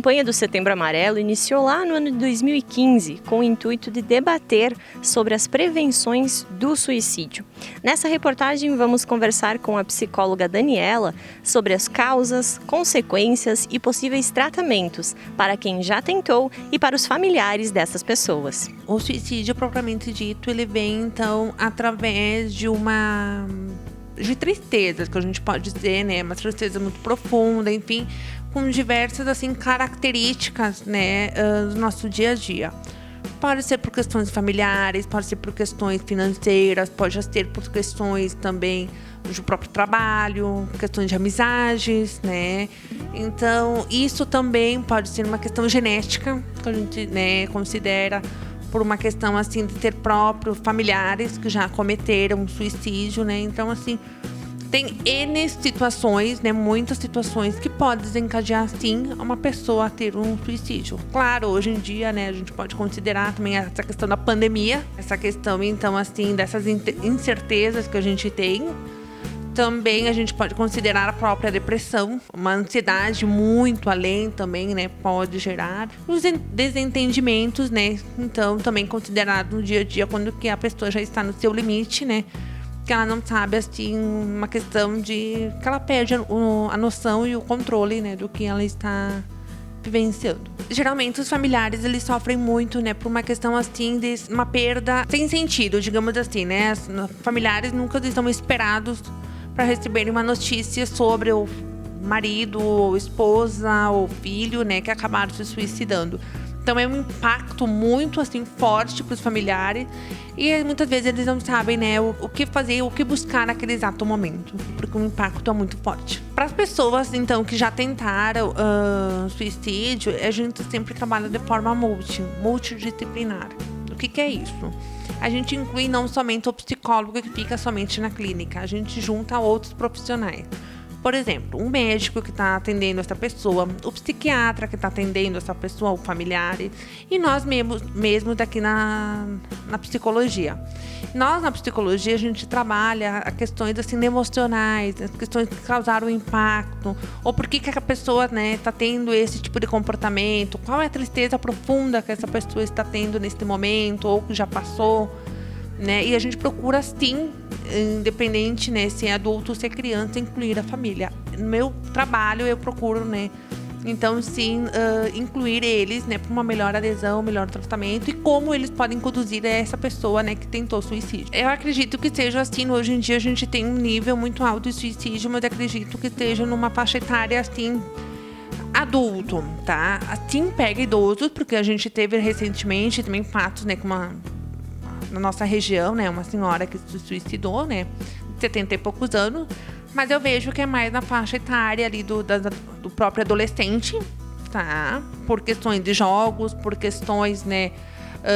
campanha do Setembro Amarelo iniciou lá no ano de 2015 com o intuito de debater sobre as prevenções do suicídio. Nessa reportagem vamos conversar com a psicóloga Daniela sobre as causas, consequências e possíveis tratamentos para quem já tentou e para os familiares dessas pessoas. O suicídio propriamente dito, ele vem então através de tristezas, que a gente pode dizer, né, uma tristeza muito profunda, enfim, com diversas assim características, né, do nosso dia a dia. Pode ser por questões familiares, pode ser por questões financeiras, pode ser por questões também do próprio trabalho, questões de amizades, né? Então, isso também pode ser uma questão genética, que a gente, né, considera por uma questão assim de ter próprios familiares que já cometeram suicídio, né? Então, assim, tem N situações, né? Muitas situações que podem desencadear, sim, uma pessoa a ter um suicídio. Claro, hoje em dia, né, a gente pode considerar também essa questão da pandemia, essa questão, então, assim, dessas incertezas que a gente tem. Também a gente pode considerar a própria depressão, uma ansiedade muito além também, né, pode gerar os desentendimentos, né, então também considerado no dia a dia quando que a pessoa já está no seu limite, né, que ela não sabe, assim, uma questão de que ela perde a noção e o controle, né, do que ela está vivenciando. Geralmente os familiares, eles sofrem muito, né, por uma questão assim de uma perda sem sentido, digamos assim, né, os familiares nunca estão esperados para receberem uma notícia sobre o marido, ou esposa, ou filho, né, que acabaram se suicidando. Então é um impacto muito assim forte para os familiares e muitas vezes eles não sabem, né, o que fazer, o que buscar naquele exato momento, porque o impacto é muito forte. Para as pessoas então que já tentaram suicídio, a gente sempre trabalha de forma multidisciplinar. O que é isso? A gente inclui não somente o psicólogo que fica somente na clínica, a gente junta outros profissionais. Por exemplo, um médico que está atendendo essa pessoa, o psiquiatra que está atendendo essa pessoa, o familiar, e nós mesmos daqui na psicologia. Nós, na psicologia, a gente trabalha as questões assim, emocionais, as questões que causaram impacto, ou por que a pessoa, né, está tendo esse tipo de comportamento, qual é a tristeza profunda que essa pessoa está tendo nesse momento, ou que já passou, né? E a gente procura, sim, independente, né, se é adulto ou se é criança, incluir a família. No meu trabalho, eu procuro, né, então, sim, incluir eles, né, para uma melhor adesão, melhor tratamento e como eles podem conduzir essa pessoa, né, que tentou suicídio. Eu acredito que seja assim, hoje em dia a gente tem um nível muito alto de suicídio, mas eu acredito que esteja numa faixa etária, assim, adulto, tá? Assim, pega idosos, porque a gente teve recentemente também fatos, né, com na nossa região, né, uma senhora que se suicidou, né, de 70 e poucos anos, mas eu vejo que é mais na faixa etária ali do próprio adolescente, tá? Por questões de jogos, por questões, né,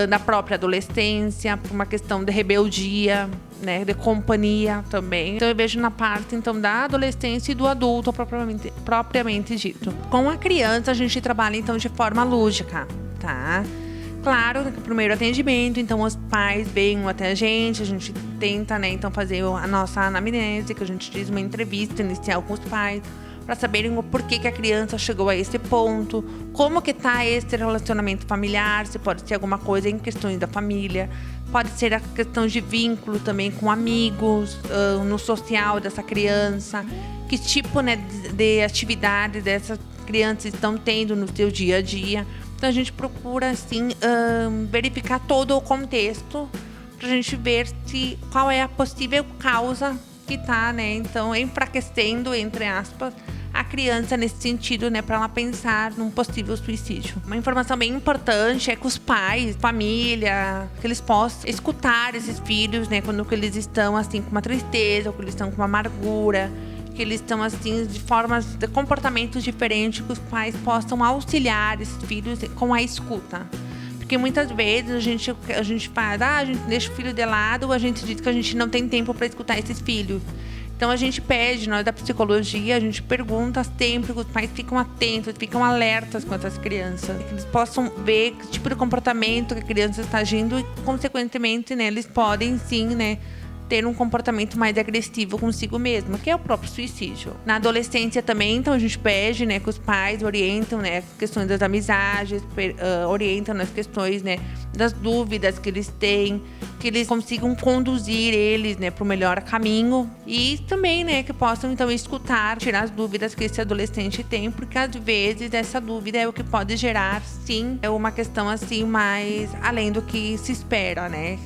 da própria adolescência, por uma questão de rebeldia, né, de companhia também. Então eu vejo na parte então da adolescência e do adulto propriamente dito. Com a criança a gente trabalha então de forma lúdica, tá? Claro, no primeiro atendimento, então os pais vêm até a gente tenta, né, então fazer a nossa anamnese, que a gente diz uma entrevista inicial com os pais, para saberem o porquê que a criança chegou a esse ponto, como que tá esse relacionamento familiar, se pode ser alguma coisa em questões da família, pode ser a questão de vínculo também com amigos, no social dessa criança, que tipo, né, de atividade dessas crianças estão tendo no seu dia a dia. Então a gente procura assim verificar todo o contexto para a gente ver qual é a possível causa que está, né, então enfraquecendo, entre aspas, a criança nesse sentido, né, para ela pensar num possível suicídio. Uma informação bem importante é que os pais, família, que eles possam escutar esses filhos, né, quando que eles estão assim com uma tristeza, ou que eles estão com uma amargura, que eles estão assim de formas de comportamentos diferentes, que os pais possam auxiliar esses filhos com a escuta. Porque muitas vezes a gente faz, a gente deixa o filho de lado, ou a gente diz que a gente não tem tempo para escutar esses filhos. Então a gente pede, nós da psicologia, a gente pergunta sempre que os pais ficam atentos, ficam alertas com essas crianças, que eles possam ver que tipo de comportamento que a criança está agindo e, consequentemente, né, eles podem sim, né, ter um comportamento mais agressivo consigo mesmo, que é o próprio suicídio. Na adolescência também, então a gente pede, né, que os pais orientam, né, questões das amizades, orientam nas questões, né, das dúvidas que eles têm, que eles consigam conduzir eles, né, para o melhor caminho e também, né, que possam então escutar, tirar as dúvidas que esse adolescente tem, porque às vezes essa dúvida é o que pode gerar, sim, uma questão assim mais além do que se espera, né?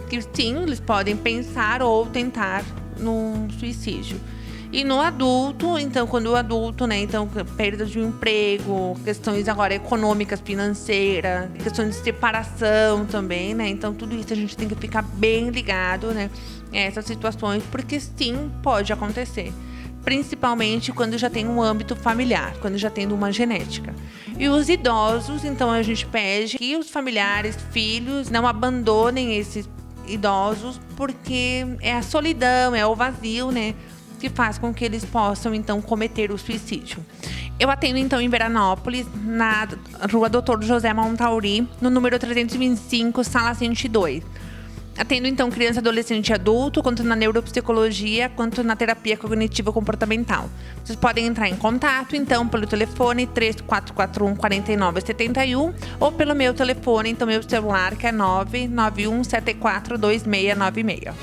Que sim, eles podem pensar ou tentar num suicídio. E no adulto, então, quando o adulto, né, então, perda de um emprego, questões agora econômicas, financeiras, questões de separação também, né, então tudo isso a gente tem que ficar bem ligado, né, a essas situações, porque sim, pode acontecer. Principalmente quando já tem um âmbito familiar, quando já tem uma genética. E os idosos, então, a gente pede que os familiares, filhos, não abandonem esses idosos, porque é a solidão, é o vazio, né, que faz com que eles possam, então, cometer o suicídio. Eu atendo, então, em Veranópolis, na rua Doutor José Montauri, no número 325, sala 102. Atendo, então, criança, adolescente e adulto, tanto na neuropsicologia, quanto na terapia cognitivo comportamental. Vocês podem entrar em contato, então, pelo telefone 3441-4971 ou pelo meu telefone, então, meu celular, que é 991742696.